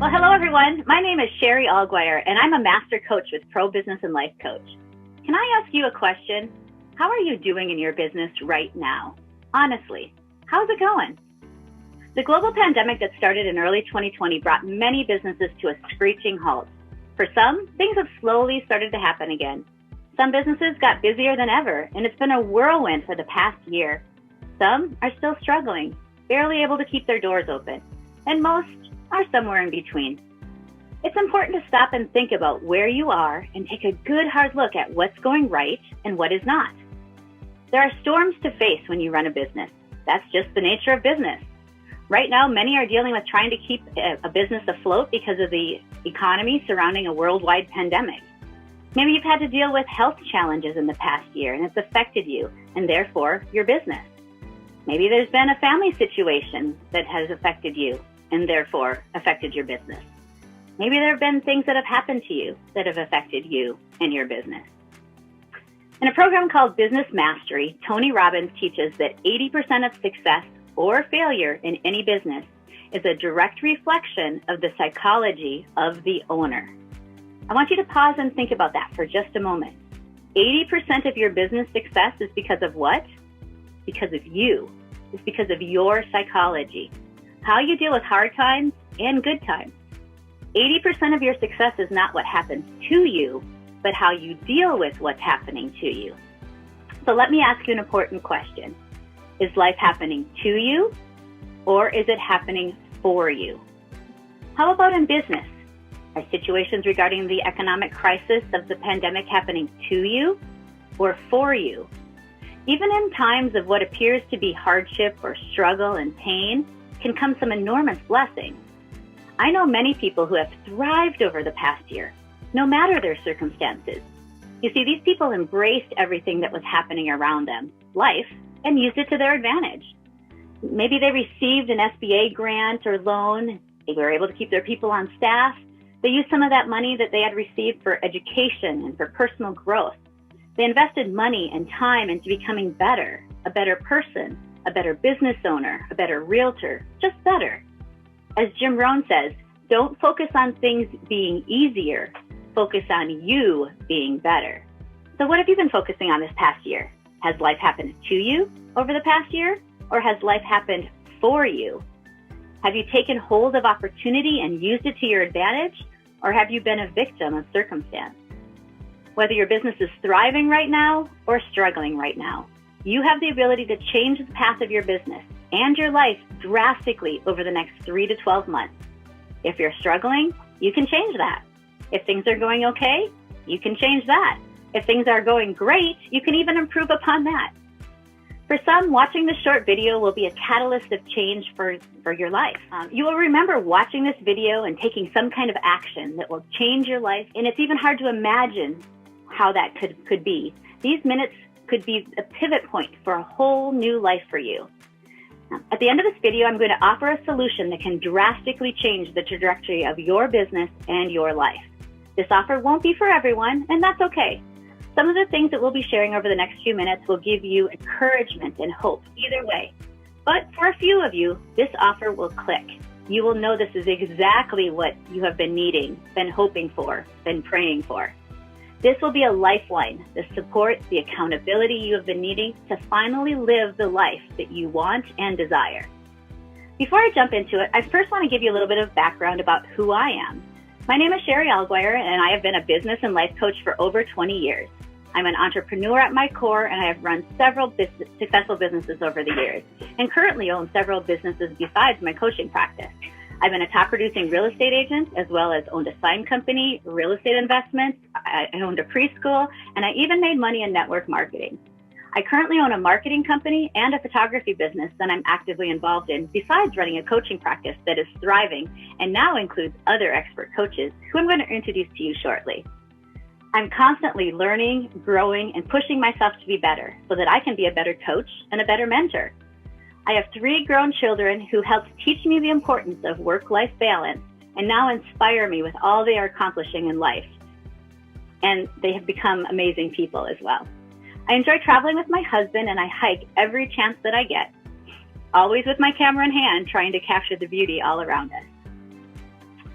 Well, hello everyone. My name is Sherry Allgwire, and I'm a master coach with Pro Business and Life Coach. Can I ask you a question? How are you doing in your business right now? Honestly, how's it going? The global pandemic that started in early 2020 brought many businesses to a screeching halt. For some, things have slowly started to happen again. Some businesses got busier than ever, and it's been a whirlwind for the past year. Some are still struggling, barely able to keep their doors open, and most are somewhere in between. It's important to stop and think about where you are and take a good hard look at what's going right and what is not. There are storms to face when you run a business. That's just the nature of business. Right now, many are dealing with trying to keep a business afloat because of the economy surrounding a worldwide pandemic. Maybe you've had to deal with health challenges in the past year and it's affected you and therefore your business. Maybe there's been a family situation that has affected you and therefore affected your business. Maybe there have been things that have happened to you that have affected you and your business. In a program called Business Mastery, Tony Robbins teaches that 80% of success or failure in any business is a direct reflection of the psychology of the owner. I want you to pause and think about that for just a moment. 80% of your business success is because of what? Because of you. It's because of your psychology. How you deal with hard times and good times. 80% of your success is not what happens to you, but how you deal with what's happening to you. So let me ask you an important question. Is life happening to you, or is it happening for you? How about in business? Are situations regarding the economic crisis of the pandemic happening to you or for you? Even in times of what appears to be hardship or struggle and pain, can come some enormous blessings. I know many people who have thrived over the past year, no matter their circumstances. You see, these people embraced everything that was happening around them, life, and used it to their advantage. Maybe they received an SBA grant or loan. They were able to keep their people on staff. They used some of that money that they had received for education and for personal growth. They invested money and time into becoming better, a better person, a better business owner, a better realtor, just better. As Jim Rohn says, don't focus on things being easier, focus on you being better. So what have you been focusing on this past year? Has life happened to you over the past year, or has life happened for you? Have you taken hold of opportunity and used it to your advantage, or have you been a victim of circumstance? Whether your business is thriving right now or struggling right now, you have the ability to change the path of your business and your life drastically over the next 3 to 12 months. If you're struggling, you can change that. If things are going okay, you can change that. If things are going great, you can even improve upon that. For some, watching this short video will be a catalyst of change for your life. You will remember watching this video and taking some kind of action that will change your life, and it's even hard to imagine how that could be. These minutes could be a pivot point for a whole new life for you. At the end of this video, I'm going to offer a solution that can drastically change the trajectory of your business and your life. This offer won't be for everyone, and that's okay. Some of the things that we'll be sharing over the next few minutes will give you encouragement and hope either way. But for a few of you, this offer will click. You will know this is exactly what you have been needing, been hoping for, been praying for. This will be a lifeline, the support, the accountability you have been needing to finally live the life that you want and desire. Before I jump into it, I first want to give you a little bit of background about who I am. My name is Sherry Allgwire, and I have been a business and life coach for over 20 years. I'm an entrepreneur at my core, and I have run several successful businesses over the years, and currently own several businesses besides my coaching practice. I've been a top producing real estate agent, as well as owned a sign company, real estate investments. I owned a preschool, and I even made money in network marketing. I currently own a marketing company and a photography business that I'm actively involved in, besides running a coaching practice that is thriving and now includes other expert coaches who I'm going to introduce to you shortly. I'm constantly learning, growing, and pushing myself to be better so that I can be a better coach and a better mentor. I have 3 grown children who helped teach me the importance of work-life balance and now inspire me with all they are accomplishing in life. And they have become amazing people as well. I enjoy traveling with my husband, and I hike every chance that I get, always with my camera in hand, trying to capture the beauty all around us.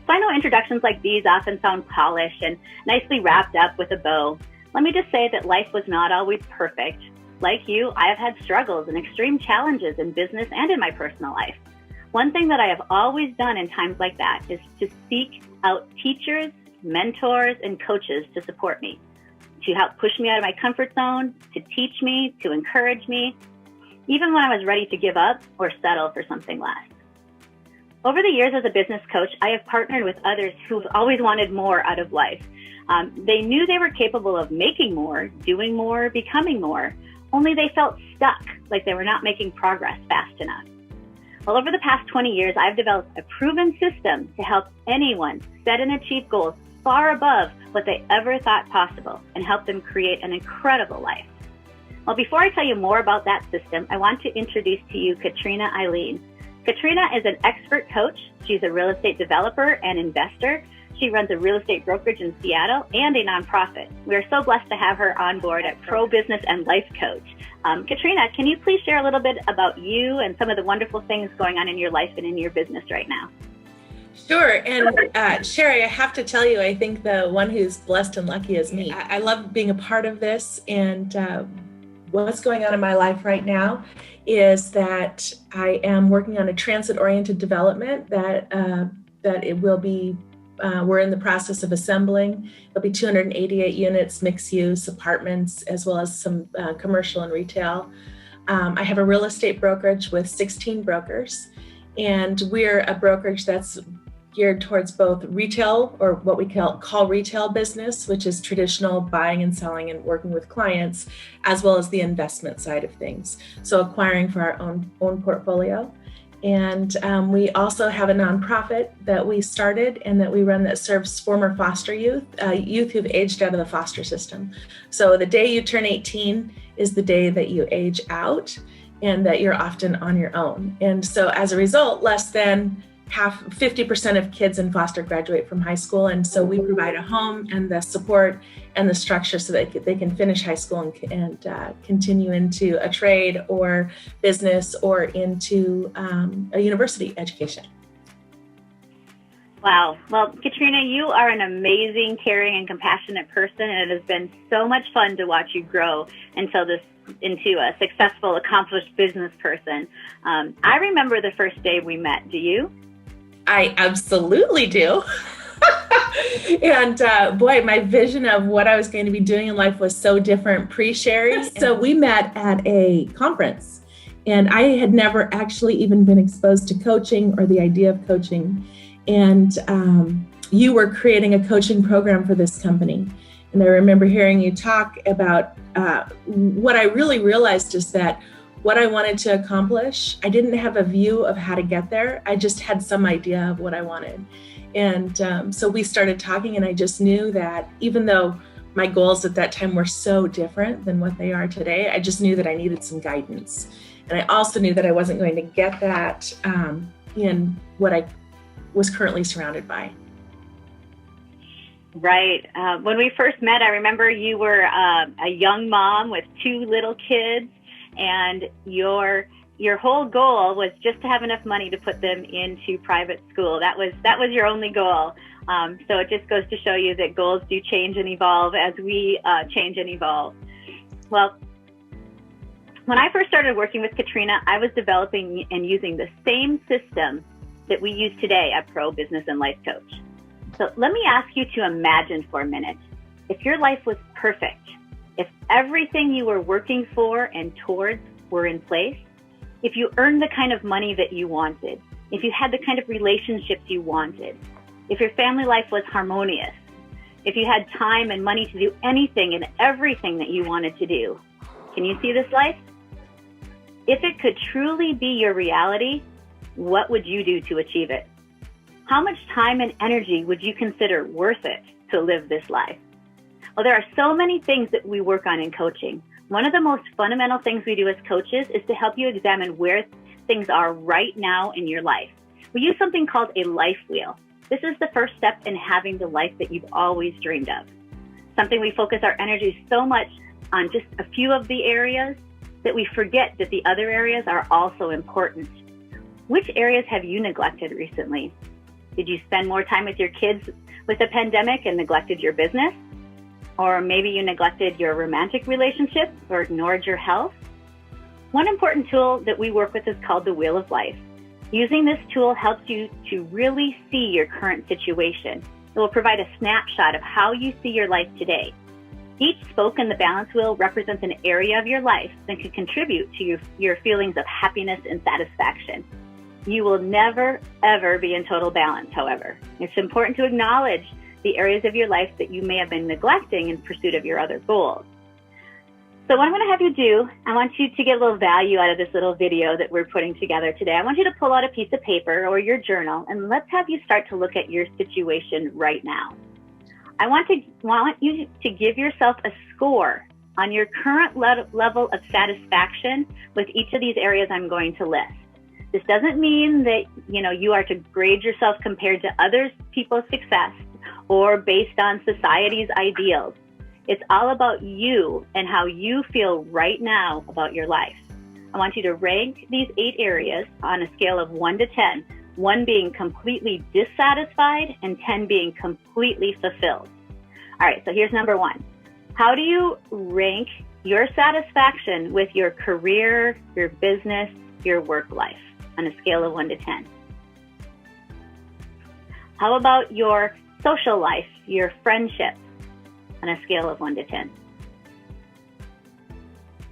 So I know introductions like these often sound polished and nicely wrapped up with a bow. Let me just say that life was not always perfect. Like you, I have had struggles and extreme challenges in business and in my personal life. One thing that I have always done in times like that is to seek out teachers, mentors, and coaches to support me, to help push me out of my comfort zone, to teach me, to encourage me, even when I was ready to give up or settle for something less. Over the years as a business coach, I have partnered with others who've always wanted more out of life. They knew they were capable of making more, doing more, becoming more, only they felt stuck, like they were not making progress fast enough. Well, over the past 20 years, I've developed a proven system to help anyone set and achieve goals far above what they ever thought possible and help them create an incredible life. Well, before I tell you more about that system, I want to introduce to you Katrina Eileen. Katrina is an expert coach. She's a real estate developer and investor. She runs a real estate brokerage in Seattle and a nonprofit. We are so blessed to have her on board at Pro Business and Life Coach. Katrina, can you please share a little bit about you and some of the wonderful things going on in your life and in your business right now? Sure. And Sherry, I have to tell you, I think the one who's blessed and lucky is me. I love being a part of this. And what's going on in my life right now is that I am working on a transit-oriented development that it will be, we're in the process of assembling. It'll be 288 units, mixed use, apartments, as well as some commercial and retail. I have a real estate brokerage with 16 brokers, and we're a brokerage that's geared towards both retail, or what we call retail business, which is traditional buying and selling and working with clients, as well as the investment side of things. So acquiring for our own portfolio. And we also have a nonprofit that we started and that we run that serves former foster youth who've aged out of the foster system. So the day you turn 18 is the day that you age out and that you're often on your own. And so as a result, less than 50% of kids in foster graduate from high school. And so we provide a home and the support and the structure so that they can finish high school and continue into a trade or business or into a university education. Wow. Well, Katrina, you are an amazing, caring, and compassionate person, and it has been so much fun to watch you grow into a successful, accomplished business person. I remember the first day we met. Do you? I absolutely do. And boy, my vision of what I was going to be doing in life was so different pre-Sherry. So we met at a conference, and I had never actually even been exposed to coaching or the idea of coaching. And you were creating a coaching program for this company. And I remember hearing you talk about what I really realized is that what I wanted to accomplish, I didn't have a view of how to get there. I just had some idea of what I wanted. And so we started talking, and I just knew that even though my goals at that time were so different than what they are today, I just knew that I needed some guidance. And I also knew that I wasn't going to get that in what I was currently surrounded by. Right. When we first met, I remember you were a young mom with 2 little kids, and your whole goal was just to have enough money to put them into private school. That was your only goal. So it just goes to show you that goals do change and evolve as we change and evolve. Well, when I first started working with Katrina, I was developing and using the same system that we use today at Pro Business and Life Coach. So let me ask you to imagine for a minute, if your life was perfect, if everything you were working for and towards were in place, if you earned the kind of money that you wanted, if you had the kind of relationships you wanted, if your family life was harmonious, if you had time and money to do anything and everything that you wanted to do, can you see this life? If it could truly be your reality, what would you do to achieve it? How much time and energy would you consider worth it to live this life? Well, there are so many things that we work on in coaching. One of the most fundamental things we do as coaches is to help you examine where things are right now in your life. We use something called a life wheel. This is the first step in having the life that you've always dreamed of. Something we focus our energy so much on just a few of the areas that we forget that the other areas are also important. Which areas have you neglected recently? Did you spend more time with your kids with the pandemic and neglected your business? Or maybe you neglected your romantic relationship or ignored your health? One important tool that we work with is called the Wheel of Life. Using this tool helps you to really see your current situation. It will provide a snapshot of how you see your life today. Each spoke in the balance wheel represents an area of your life that can contribute to your feelings of happiness and satisfaction. You will never, ever be in total balance, however. It's important to acknowledge the areas of your life that you may have been neglecting in pursuit of your other goals. So what I'm going to have you do, I want you to get a little value out of this little video that we're putting together today. I want you to pull out a piece of paper or your journal, and let's have you start to look at your situation right now. I want you to give yourself a score on your current level of satisfaction with each of these areas I'm going to list. This doesn't mean that you are to grade yourself compared to other people's success or based on society's ideals. It's all about you and how you feel right now about your life. I want you to rank these 8 areas on a scale of 1 to 10. 1 being completely dissatisfied and 10 being completely fulfilled. All right, so here's number 1. How do you rank your satisfaction with your career, your business, your work life on a scale of 1 to 10? How about your social life, your friendships on a scale of 1 to 10?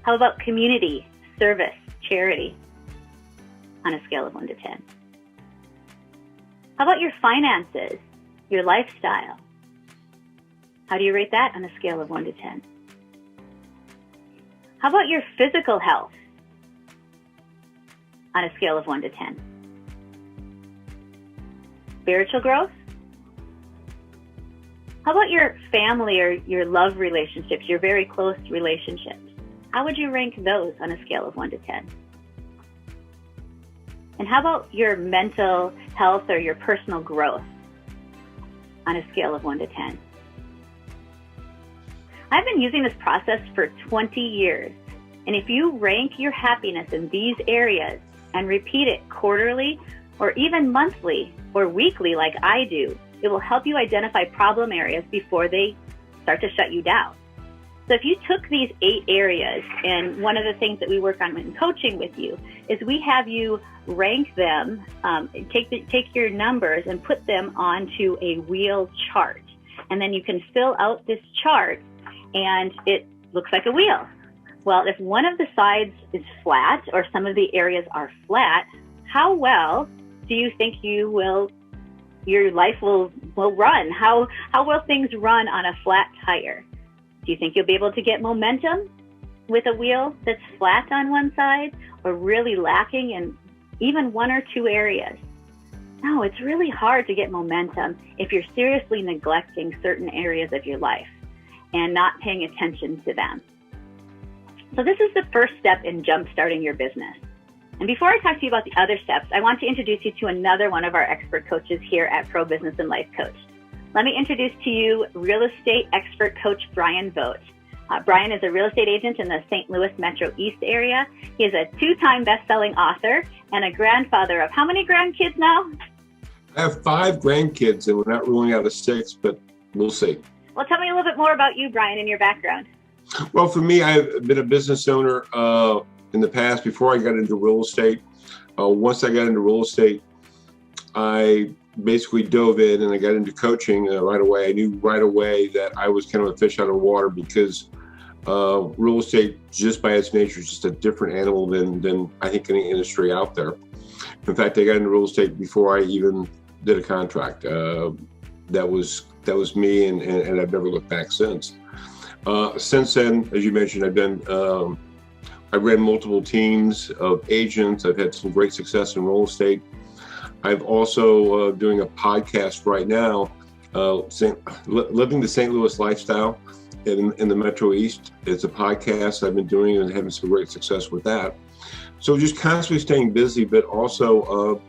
How about community, service, charity on a scale of 1 to 10? How about your finances, your lifestyle? How do you rate that on a scale of 1 to 10? How about your physical health on a scale of 1 to 10? Spiritual growth? How about your family or your love relationships, your very close relationships? How would you rank those on a scale of 1 to 10? And how about your mental health or your personal growth on a scale of 1 to 10? I've been using this process for 20 years. And if you rank your happiness in these areas and repeat it quarterly or even monthly or weekly like I do, it will help you identify problem areas before they start to shut you down. So if you took these 8 areas, and one of the things that we work on in coaching with you is we have you rank them, take your numbers and put them onto a wheel chart. And then you can fill out this chart and it looks like a wheel. Well, if one of the sides is flat or some of the areas are flat, how well do you think your life will run? How will things run on a flat tire? Do you think you'll be able to get momentum with a wheel that's flat on one side or really lacking in even 1 or 2 areas? No, it's really hard to get momentum if you're seriously neglecting certain areas of your life and not paying attention to them. So this is the first step in jumpstarting your business. And before I talk to you about the other steps, I want to introduce you to another one of our expert coaches here at Pro Business and Life Coach. Let me introduce to you real estate expert coach Brian Vogt. Brian is a real estate agent in the St. Louis Metro East area. He is a 2-time best-selling author and a grandfather of how many grandkids now? I have 5 grandkids, and we're not ruling out a 6, but we'll see. Well, tell me a little bit more about you, Brian, and your background. Well, for me, I've been a business owner in the past before I got into real estate. Once I got into real estate, I basically dove in and I got into coaching right away. I knew right away that I was kind of a fish out of water because real estate, just by its nature, is just a different animal than I think any industry out there. In fact, I got into real estate before I even did a contract. That was me, and I've never looked back since. Since then, as you mentioned, I ran multiple teams of agents. I've had some great success in real estate. I've also doing a podcast right now, Living the St. Louis Lifestyle in the Metro East. It's a podcast I've been doing and having some great success with that. So just constantly staying busy, but also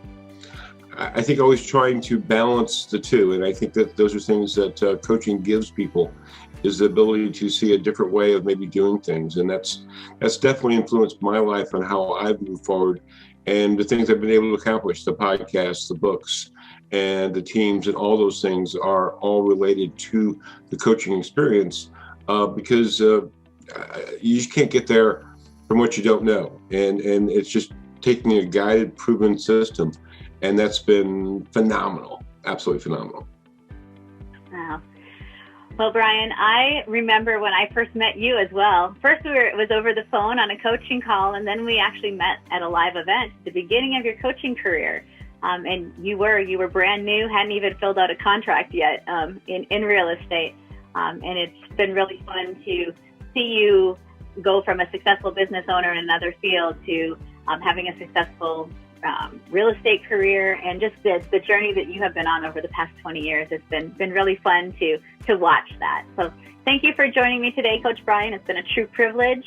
I think always trying to balance the two. And I think that those are things that coaching gives people, is the ability to see a different way of maybe doing things. And that's definitely influenced my life on how I've moved forward and the things I've been able to accomplish, the podcasts, the books, and the teams and all those things are all related to the coaching experience, because you just can't get there from what you don't know. And it's just taking a guided, proven system. And that's been phenomenal, absolutely phenomenal. Wow. Well, Brian, I remember when I first met you as well. First, it was over the phone on a coaching call, and then we actually met at a live event at the beginning of your coaching career. And you were brand new, hadn't even filled out a contract yet in real estate. And it's been really fun to see you go from a successful business owner in another field to having a successful real estate career, and just the journey that you have been on over the past 20 years. It's been really fun to watch that. So thank you for joining me today, Coach Brian. It's been a true privilege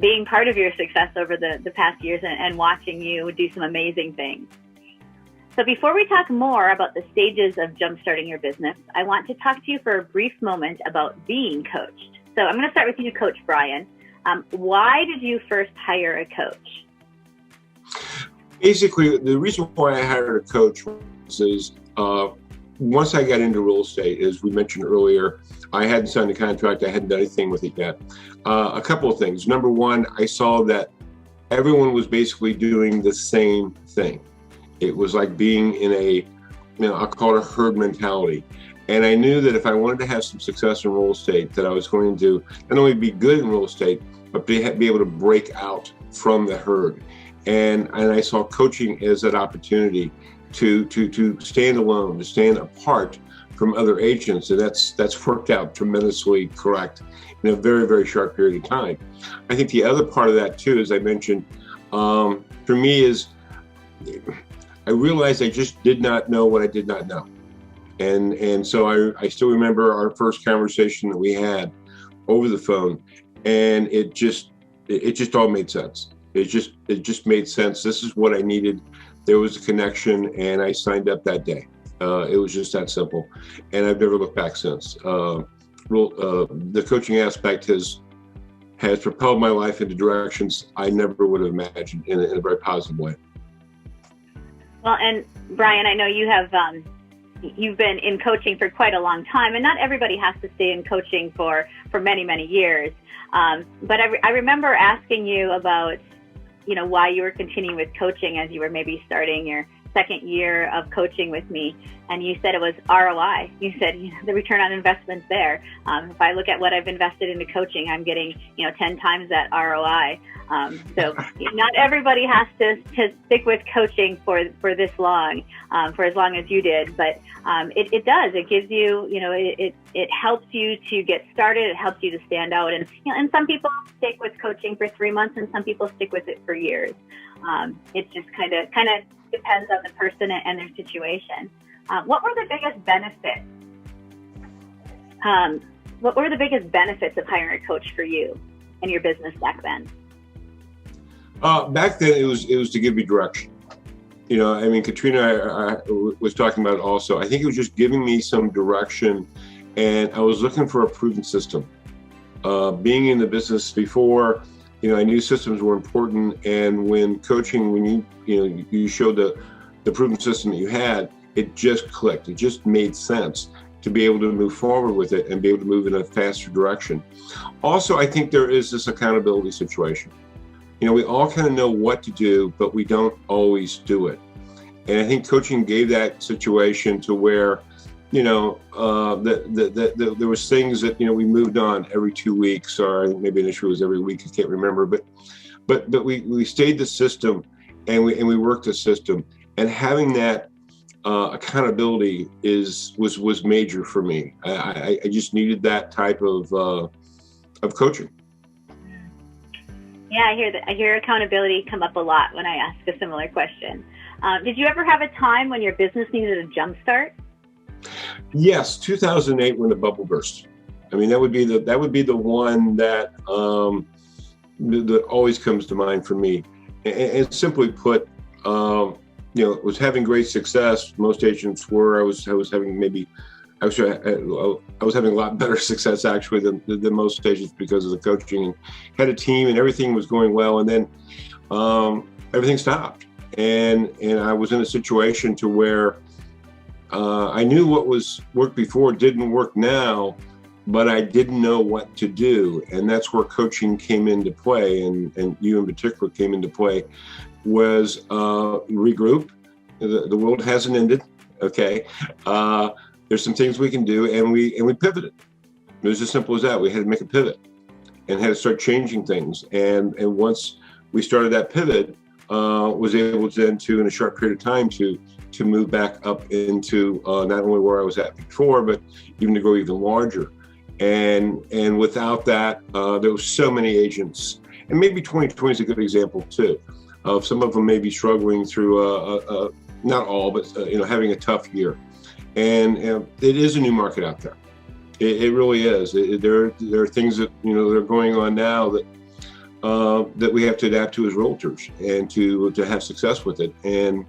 being part of your success over the past years and watching you do some amazing things. So before we talk more about the stages of jumpstarting your business, I want to talk to you for a brief moment about being coached. So I'm going to start with you, Coach Brian. Why did you first hire a coach? Basically, the reason why I hired a coach is once I got into real estate, as we mentioned earlier, I hadn't signed a contract. I hadn't done anything with it yet. A couple of things. Number one, I saw that everyone was basically doing the same thing. It was like being in I'll call it a herd mentality. And I knew that if I wanted to have some success in real estate, that I was going to not only be good in real estate, but be able to break out from the herd. And I saw coaching as that opportunity to stand alone, to stand apart from other agents. And that's worked out tremendously correct in a very, very short period of time. I think the other part of that too, as I mentioned, for me is I realized I just did not know what I did not know. And so I still remember our first conversation that we had over the phone, and it just all made sense. It just made sense. This is what I needed. There was a connection, and I signed up that day. It was just that simple, and I've never looked back since. The coaching aspect has propelled my life into directions I never would have imagined in a very positive way. Well, and Brian, I know you have you've been in coaching for quite a long time, and not everybody has to stay in coaching for many, many years. But I remember asking you about, why you were continuing with coaching as you were maybe starting your second year of coaching with me. And you said it was ROI. You said the return on investment's there. If I look at what I've invested into coaching, I'm getting 10 times that ROI. So not everybody has to stick with coaching for this long, for as long as you did. But it does. It gives you, it helps you to get started. It helps you to stand out. And and some people stick with coaching for 3 months, and some people stick with it for years. It just kind of depends on the person and their situation. What were the biggest benefits? What were the biggest benefits of hiring a coach for you and your business back then? Back then, it was to give me direction. Katrina I was talking about it also. I think it was just giving me some direction, and I was looking for a proven system. Being in the business before, I knew systems were important, and when coaching, when you showed the proven system that you had, it just clicked. It just made sense to be able to move forward with it and be able to move in a faster direction. Also, I think there is this accountability situation. We all kind of know what to do, but we don't always do it. And I think coaching gave that situation to where, there was things that, we moved on every 2 weeks, or I think maybe initially it was every week, I can't remember, but we stayed the system, and we worked the system, and having that accountability was major for me. I just needed that type of coaching. Yeah, I hear accountability come up a lot when I ask a similar question. Did you ever have a time when your business needed a jumpstart? Yes, 2008 when the bubble burst. I mean, that would be the one that that always comes to mind for me. And simply put, was having great success. Most agents were. I was having a lot better success actually than most agents because of the coaching, and had a team and everything was going well. And then everything stopped, and I was in a situation to where I knew what was worked before didn't work now, but I didn't know what to do. And that's where coaching came into play, and you in particular came into play, was regroup. The world hasn't ended, okay? There's some things we can do, and we pivoted. It was as simple as that. We had to make a pivot and had to start changing things. And once we started that pivot, was able to then in a short period of time to move back up into not only where I was at before, but even to go even larger. And without that, there were so many agents, and maybe 2020 is a good example too. Some of them may be struggling through not all, but having a tough year. And it is a new market out there. It really is. There are things that that are going on now that we have to adapt to as realtors and to have success with it. And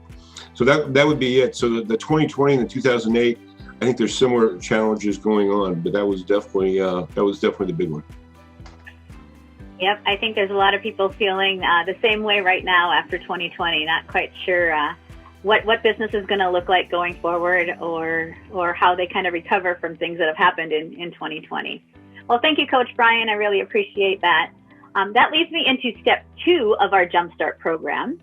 so that would be it. So the 2020 and the 2008, I think there's similar challenges going on, but that was definitely the big one. Yep, I think there's a lot of people feeling the same way right now after 2020. Not quite sure what business is going to look like going forward, or how they kind of recover from things that have happened in 2020. Well, thank you, Coach Brian. I really appreciate that. That leads me into step 2 of our JumpStart program.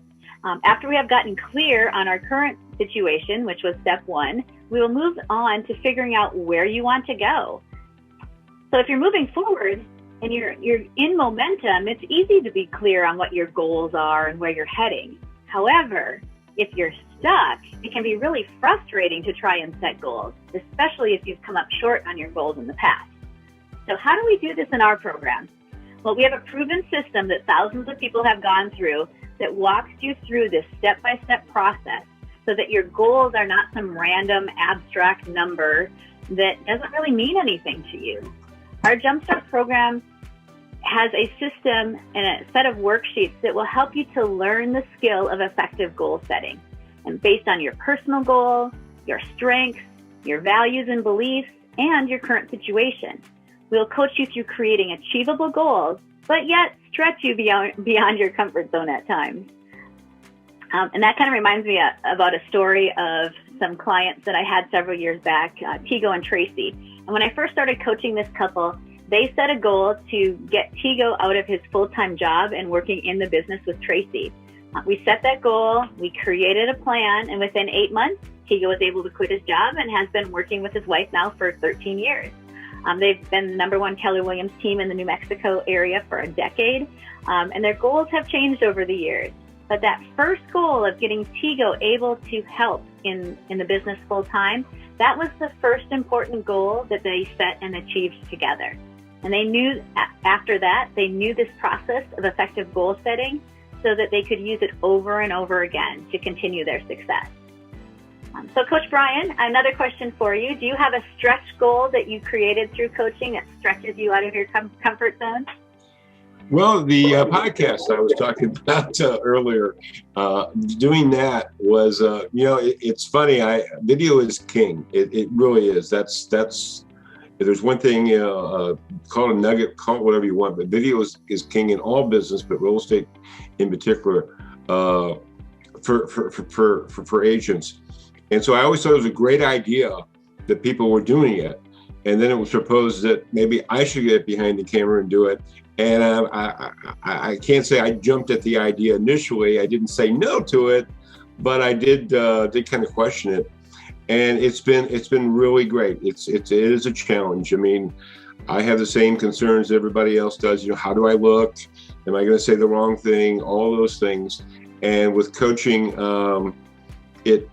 After we have gotten clear on our current situation, which was step 1, we will move on to figuring out where you want to go. So if you're moving forward and you're in momentum, it's easy to be clear on what your goals are and where you're heading. However, if you're stuck, it can be really frustrating to try and set goals, especially if you've come up short on your goals in the past. So how do we do this in our program? Well, we have a proven system that thousands of people have gone through that walks you through this step-by-step process so that your goals are not some random abstract number that doesn't really mean anything to you. Our JumpStart program has a system and a set of worksheets that will help you to learn the skill of effective goal setting. And based on your personal goal, your strengths, your values and beliefs, and your current situation, we'll coach you through creating achievable goals, but yet stretch you beyond your comfort zone at times. And that kind of reminds me about a story of some clients that I had several years back, Tigo and Tracy. And when I first started coaching this couple, they set a goal to get Tigo out of his full-time job and working in the business with Tracy. We set that goal, we created a plan, and within 8 months, Tigo was able to quit his job and has been working with his wife now for 13 years. They've been the number 1 Keller Williams team in the New Mexico area for a decade, and their goals have changed over the years. But that first goal of getting Tigo able to help in the business full-time, that was the first important goal that they set and achieved together. And they knew after that, they knew this process of effective goal setting so that they could use it over and over again to continue their success. So Coach Brian, another question for you. Do you have a stretch goal that you created through coaching that stretches you out of your comfort zone? Well, the podcast I was talking about earlier, doing that was, it's funny. Video is king. It really is. That's. If there's one thing, call it a nugget, call it whatever you want, but video is king in all business, but real estate in particular, for agents. And so I always thought it was a great idea that people were doing it. And then it was proposed that maybe I should get behind the camera and do it. And I can't say I jumped at the idea initially. I didn't say no to it, but I did kind of question it. And it's been really great. It is a challenge. I mean, I have the same concerns everybody else does. How do I look? Am I going to say the wrong thing? All those things. And with coaching, it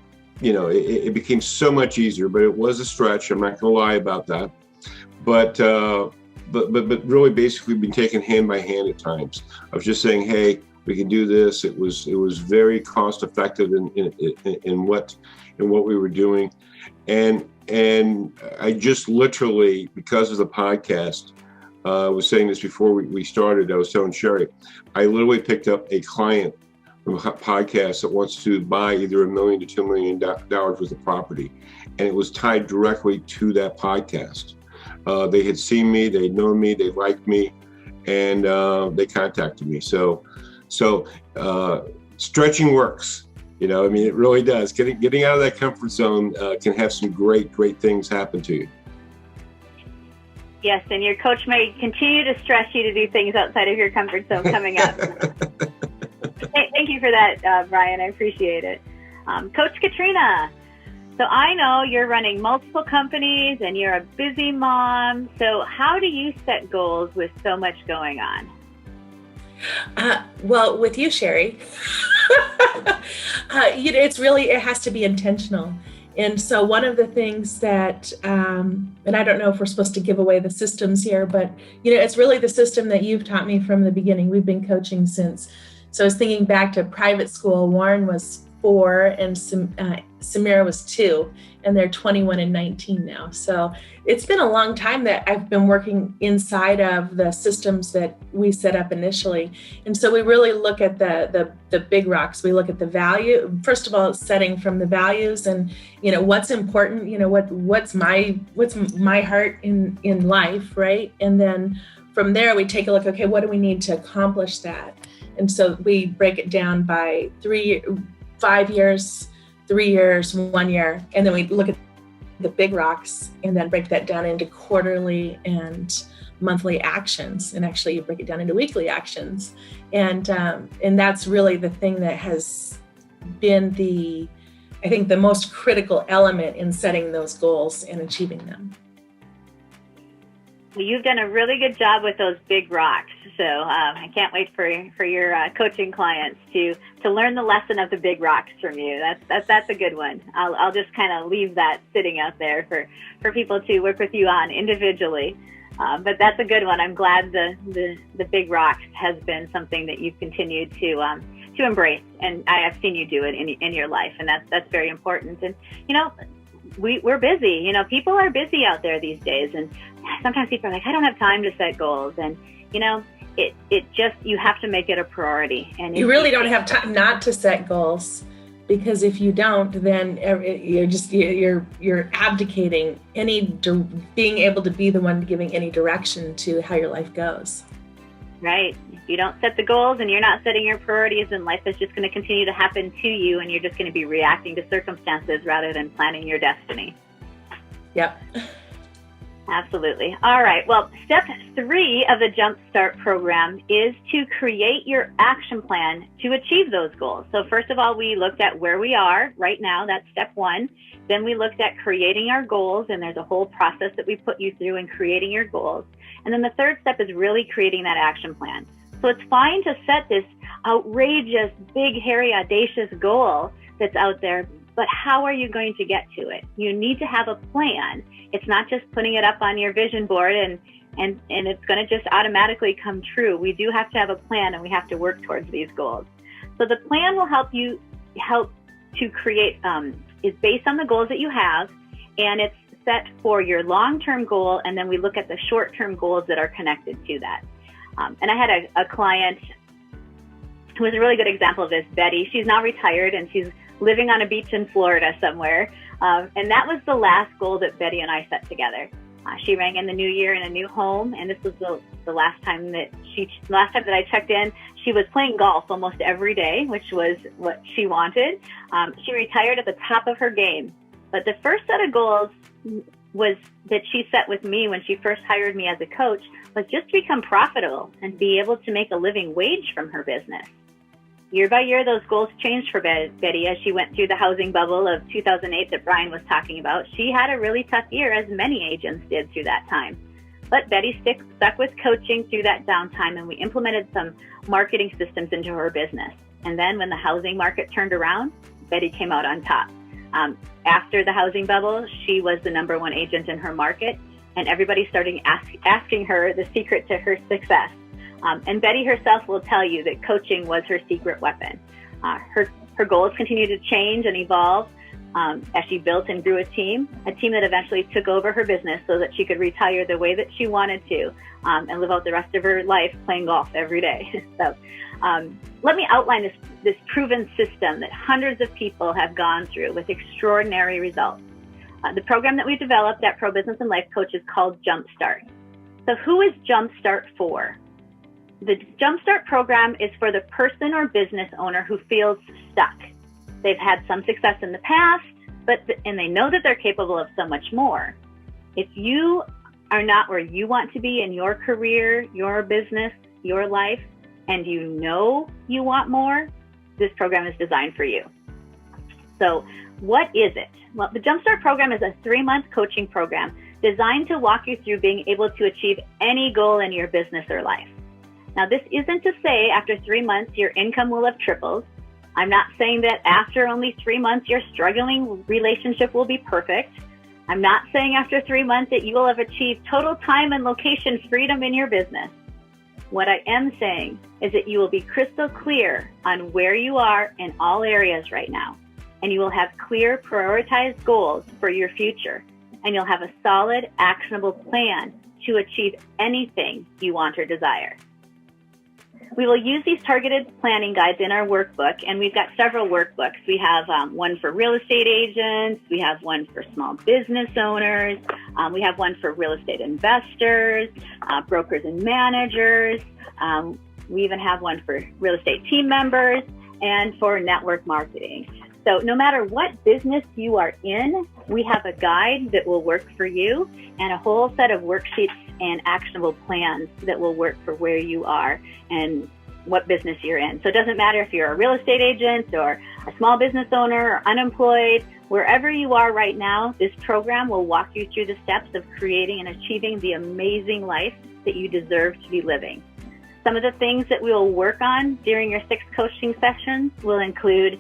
became so much easier. But it was a stretch. I'm not going to lie about that. But really, basically, been taken hand by hand at times. I was just saying, hey, we can do this. It was very cost effective in what we were doing, and I just literally, because of the podcast, I was saying this before we started. I was telling Sherry, I literally picked up a client from a podcast that wants to buy either $1 million to $2 million worth of property, and it was tied directly to that podcast. They had seen me, they'd known me, they liked me, and they contacted me. So stretching works. I mean, it really does. Getting out of that comfort zone can have some great things happen to you. Yes, and your coach may continue to stress you to do things outside of your comfort zone coming up. Thank you for that, Brian. I appreciate it. Coach Katrina, so I know you're running multiple companies and you're a busy mom. So how do you set goals with so much going on? Well, with you, Sherry, it has to be intentional. And so one of the things that, and I don't know if we're supposed to give away the systems here, but, it's really the system that you've taught me from the beginning. We've been coaching since. So I was thinking back to private school. Warren was 4 and Samira was 2, and they're 21 and 19 now. So it's been a long time that I've been working inside of the systems that we set up initially. And so we really look at the big rocks. We look at the value. First of all, setting from the values and, what's important, what's my heart in life, right? And then from there, we take a look, okay, what do we need to accomplish that? And so we break it down by 5 years, 3 years, 1 year, and then we look at the big rocks and then break that down into quarterly and monthly actions. And actually you break it down into weekly actions. And that's really the thing that has been the most critical element in setting those goals and achieving them. Well, you've done a really good job with those big rocks. So I can't wait for your coaching clients to learn the lesson of the big rocks from you. That's a good one. I'll just kind of leave that sitting out there for people to work with you on individually. But that's a good one. I'm glad the big rocks has been something that you've continued to embrace, and I have seen you do it in your life, and that's very important. And we're busy. People are busy out there these days, and sometimes people are like, I don't have time to set goals, and it just, you have to make it a priority. And you really don't have time not to set goals, because if you don't, then you're abdicating being able to be the one giving any direction to how your life goes. Right. If you don't set the goals and you're not setting your priorities, then life is just going to continue to happen to you, and you're just going to be reacting to circumstances rather than planning your destiny. Yep. Absolutely. All right. Well, step 3 of the JumpStart program is to create your action plan to achieve those goals. So first of all, we looked at where we are right now. That's step 1. Then we looked at creating our goals, and there's a whole process that we put you through in creating your goals. And then the third step is really creating that action plan. So it's fine to set this outrageous, big, hairy, audacious goal that's out there, but how are you going to get to it? You need to have a plan. It's not just putting it up on your vision board and it's going to just automatically come true. We do have to have a plan, and we have to work towards these goals. So the plan will help to create, is based on the goals that you have, and it's set for your long-term goal, and then we look at the short-term goals that are connected to that. And I had a client who was a really good example of this, Betty. She's now retired, and she's living on a beach in Florida somewhere. And that was the last goal that Betty and I set together. She rang in the new year in a new home, and this was the last time that I checked in. She was playing golf almost every day, which was what she wanted. She retired at the top of her game. But the first set of goals was that she set with me when she first hired me as a coach was just to become profitable and be able to make a living wage from her business. Year by year, those goals changed for Betty as she went through the housing bubble of 2008 that Brian was talking about. She had a really tough year, as many agents did through that time. But Betty stuck with coaching through that downtime, and we implemented some marketing systems into her business. And then when the housing market turned around, Betty came out on top. After the housing bubble, she was the number 1 agent in her market, and everybody started asking her the secret to her success. And Betty herself will tell you that coaching was her secret weapon. Her goals continued to change and evolve as she built and grew a team that eventually took over her business so that she could retire the way that she wanted to and live out the rest of her life playing golf every day. So let me outline this proven system that hundreds of people have gone through with extraordinary results. The program that we developed at Pro Business and Life Coach is called JumpStart. So who is JumpStart for? The JumpStart program is for the person or business owner who feels stuck. They've had some success in the past, and they know that they're capable of so much more. If you are not where you want to be in your career, your business, your life, and you know you want more, this program is designed for you. So what is it? Well, the JumpStart program is a 3-month coaching program designed to walk you through being able to achieve any goal in your business or life. Now, this isn't to say after 3 months your income will have tripled. I'm not saying that after only 3 months your struggling relationship will be perfect. I'm not saying after 3 months that you will have achieved total time and location freedom in your business. What I am saying is that you will be crystal clear on where you are in all areas right now, and you will have clear, prioritized goals for your future, and you'll have a solid, actionable plan to achieve anything you want or desire. We will use these targeted planning guides in our workbook, and we've got several workbooks. We have one for real estate agents. We have one for small business owners. We have one for real estate investors, brokers and managers. We even have one for real estate team members and for network marketing. So no matter what business you are in, we have a guide that will work for you and a whole set of worksheets and actionable plans that will work for where you are and what business you're in. So it doesn't matter if you're a real estate agent or a small business owner or unemployed, wherever you are right now, this program will walk you through the steps of creating and achieving the amazing life that you deserve to be living. Some of the things that we will work on during your 6 coaching sessions will include,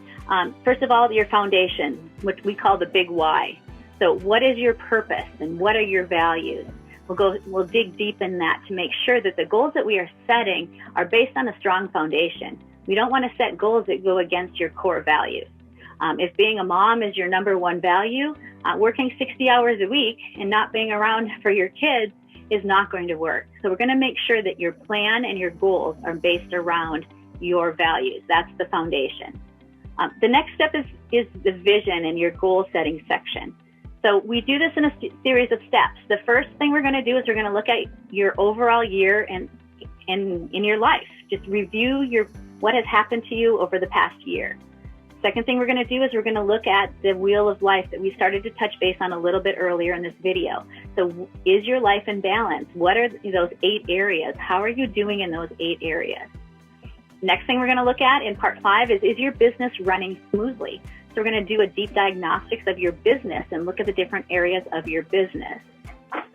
first of all, your foundation, which we call the big why. So what is your purpose and what are your values? We'll dig deep in that to make sure that the goals that we are setting are based on a strong foundation. We don't want to set goals that go against your core values. If being a mom is your number one value, working 60 hours a week and not being around for your kids is not going to work. So we're going to make sure that your plan and your goals are based around your values. That's the foundation. The next step is the vision and your goal setting section. So we do this in a series of steps. The first thing we're going to do is we're going to look at your overall year and in your life. Just review what has happened to you over the past year. Second thing we're going to do is we're going to look at the wheel of life that we started to touch base on a little bit earlier in this video. So is your life in balance? What are those 8 areas? How are you doing in those 8 areas? Next thing we're going to look at in part 5 is your business running smoothly? So we're going to do a deep diagnostics of your business and look at the different areas of your business.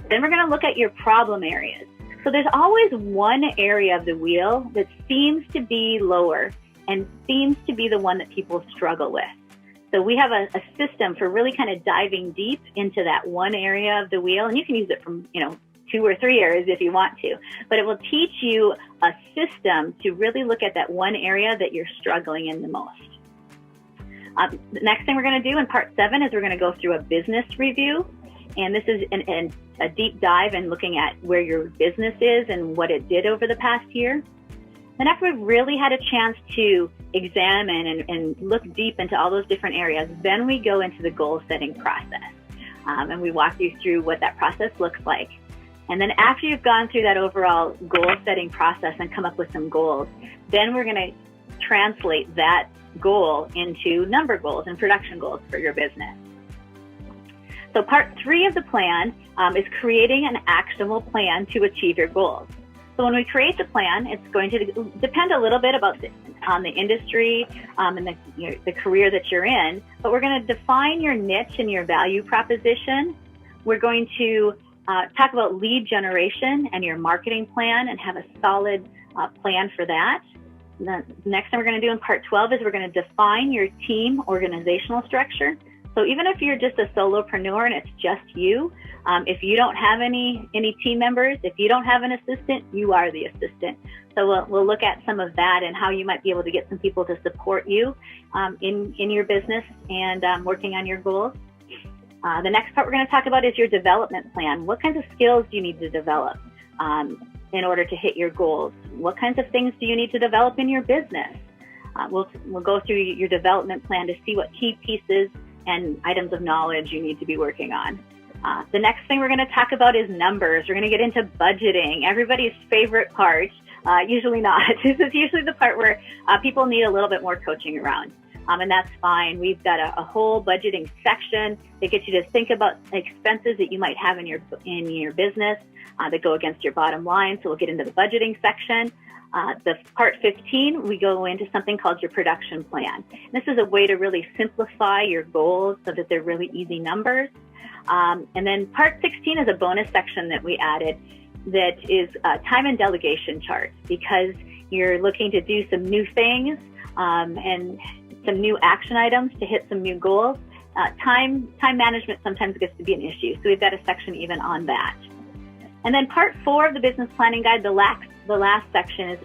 Then we're going to look at your problem areas. So there's always one area of the wheel that seems to be lower and seems to be the one that people struggle with. So we have a system for really kind of diving deep into that one area of the wheel, and you can use it from 2 or 3 areas if you want to, but it will teach you a system to really look at that one area that you're struggling in the most. The next thing we're going to do in part 7 is we're going to go through a business review. And this is a deep dive in looking at where your business is and what it did over the past year. Then after we've really had a chance to examine and look deep into all those different areas, then we go into the goal setting process. And we walk you through what that process looks like. And then after you've gone through that overall goal setting process and come up with some goals, then we're going to translate that goal into number goals and production goals for your business. So part 3 of the plan is creating an actionable plan to achieve your goals. So when we create the plan, it's going to depend a little bit on the industry and the career that you're in, but we're going to define your niche and your value proposition. We're going to talk about lead generation and your marketing plan and have a solid plan for that. The next thing we're going to do in part 12 is we're going to define your team organizational structure. So even if you're just a solopreneur and it's just you, if you don't have any team members, if you don't have an assistant, you are the assistant. So we'll look at some of that and how you might be able to get some people to support you in your business and working on your goals. The next part we're going to talk about is your development plan. What kinds of skills do you need to develop in order to hit your goals? What kinds of things do you need to develop in your business? We'll go through your development plan to see what key pieces and items of knowledge you need to be working on. The next thing we're going to talk about is numbers. We're going to get into budgeting, everybody's favorite part. Usually not. This is usually the part where people need a little bit more coaching around. and that's fine. We've got a whole budgeting section that gets you to think about expenses that you might have in your business that go against your bottom line. So we'll get into the budgeting section. The part 15, we go into something called your production plan. This is a way to really simplify your goals so that they're really easy numbers. And then part 16 is a bonus section that we added that is a time and delegation chart, because you're looking to do some new things and some new action items to hit some new goals. Time management sometimes gets to be an issue, so we've got a section even on that. And then part 4 of the business planning guide, the last section is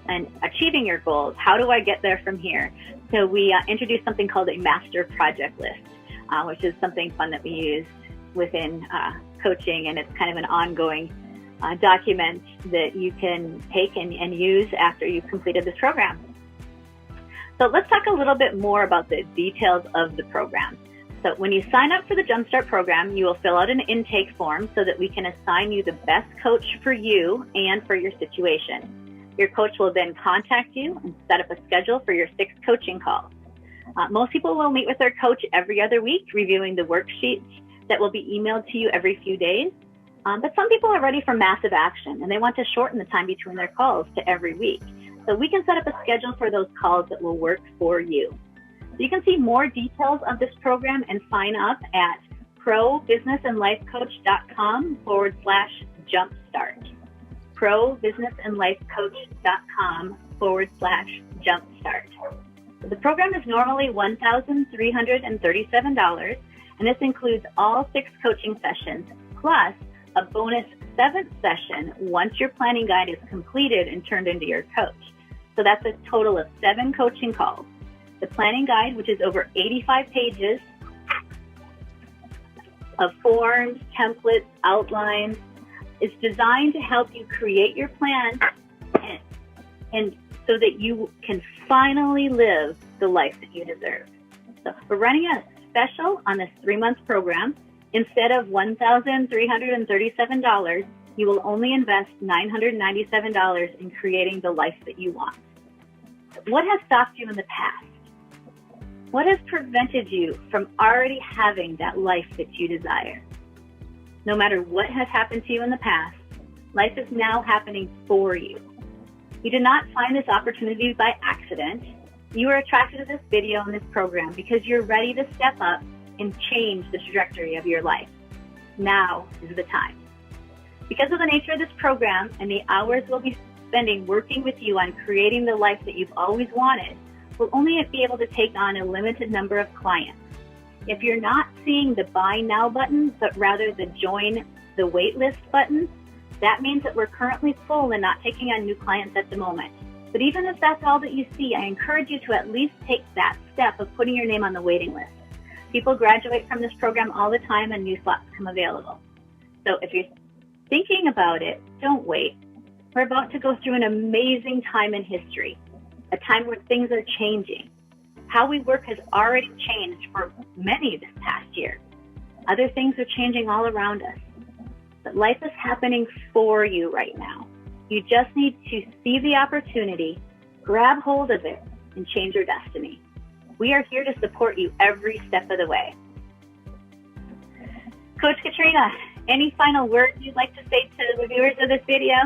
achieving your goals. How do I get there from here? So we introduced something called a master project list, which is something fun that we use within coaching, and it's kind of an ongoing document that you can take and use after you've completed this program. So let's talk a little bit more about the details of the program. So when you sign up for the JumpStart program, you will fill out an intake form so that we can assign you the best coach for you and for your situation. Your coach will then contact you and set up a schedule for your 6 coaching calls. Most people will meet with their coach every other week, reviewing the worksheets that will be emailed to you every few days. But some people are ready for massive action, and they want to shorten the time between their calls to every week. So we can set up a schedule for those calls that will work for you. So you can see more details of this program and sign up at probusinessandlifecoach.com/jumpstart. probusinessandlifecoach.com/jumpstart. The program is normally $1,337, and this includes all 6 coaching sessions, plus a bonus 7th session once your planning guide is completed and turned into your coach. So that's a total of 7 coaching calls. The planning guide, which is over 85 pages of forms, templates, outlines, is designed to help you create your plan and so that you can finally live the life that you deserve. So we're running a special on this 3-month program. Instead of $1,337, you will only invest $997 in creating the life that you want. What has stopped you in the past? What has prevented you from already having that life that you desire? No matter what has happened to you in the past, life is now happening for you. You did not find this opportunity by accident. You were attracted to this video and this program because you're ready to step up and change the trajectory of your life. Now is the time. Because of the nature of this program and the hours we'll be spending working with you on creating the life that you've always wanted, we'll only be able to take on a limited number of clients. If you're not seeing the buy now button, but rather the join the waitlist button, that means that we're currently full and not taking on new clients at the moment. But even if that's all that you see, I encourage you to at least take that step of putting your name on the waiting list. People graduate from this program all the time and new slots come available. So if you're thinking about it, don't wait. We're about to go through an amazing time in history, a time where things are changing. How we work has already changed for many this past year. Other things are changing all around us. But life is happening for you right now. You just need to see the opportunity, grab hold of it, and change your destiny. We are here to support you every step of the way. Coach Katrina, any final words you'd like to say to the viewers of this video?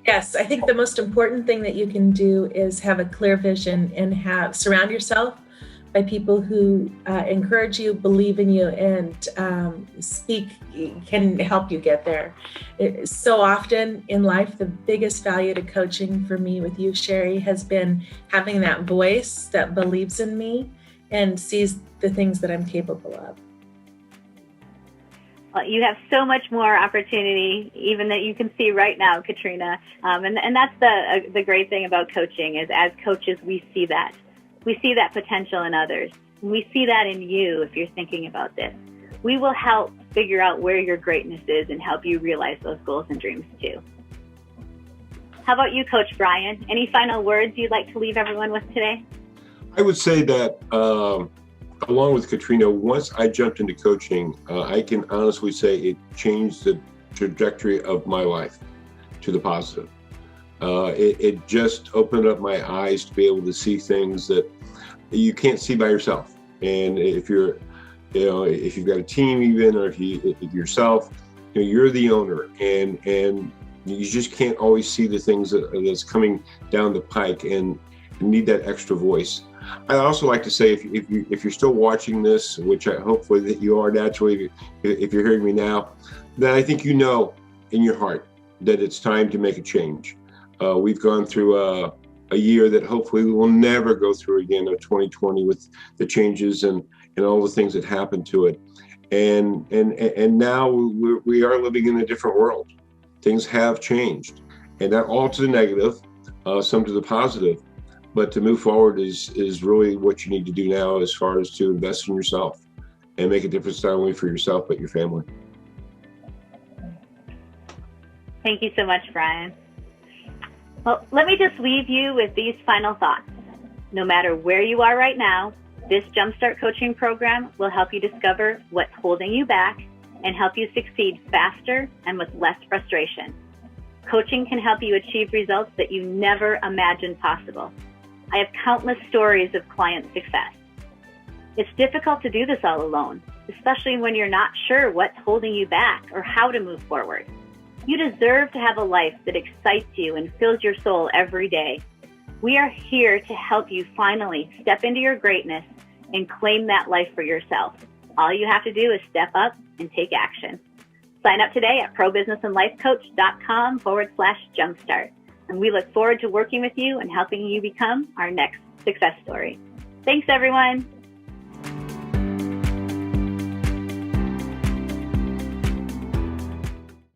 Yes, I think the most important thing that you can do is have a clear vision and surround yourself by people who encourage you, believe in you, and can help you get there. So often in life, the biggest value to coaching for me with you, Sherry, has been having that voice that believes in me and sees the things that I'm capable of. Well, you have so much more opportunity, even that you can see right now, Katrina. And that's the great thing about coaching is, as coaches, we see that. We see that potential in others. We see that in you if you're thinking about this. We will help figure out where your greatness is and help you realize those goals and dreams too. How about you, Coach Brian? Any final words you'd like to leave everyone with today? I would say that along with Katrina, once I jumped into coaching, I can honestly say it changed the trajectory of my life to the positive. It just opened up my eyes to be able to see things that you can't see by yourself. And if you've got a team even, or if yourself, you're the owner, and you just can't always see the things that's coming down the pike, and you need that extra voice. I also like to say, if you're still watching this, which hopefully that you are naturally, if you're hearing me now, then I think in your heart that it's time to make a change. We've gone through a year that hopefully we will never go through again, of 2020, with the changes and all the things that happened to it. And now we are living in a different world. Things have changed, and that all to the negative, some to the positive. But to move forward is really what you need to do now, as far as to invest in yourself and make a difference, not only for yourself, but your family. Thank you so much, Brian. Well, let me just leave you with these final thoughts. No matter where you are right now, this JumpStart coaching program will help you discover what's holding you back and help you succeed faster and with less frustration. Coaching can help you achieve results that you never imagined possible. I have countless stories of client success. It's difficult to do this all alone, especially when you're not sure what's holding you back or how to move forward. You deserve to have a life that excites you and fills your soul every day. We are here to help you finally step into your greatness and claim that life for yourself. All you have to do is step up and take action. Sign up today at probusinessandlifecoach.com/jumpstart. And we look forward to working with you and helping you become our next success story. Thanks, everyone.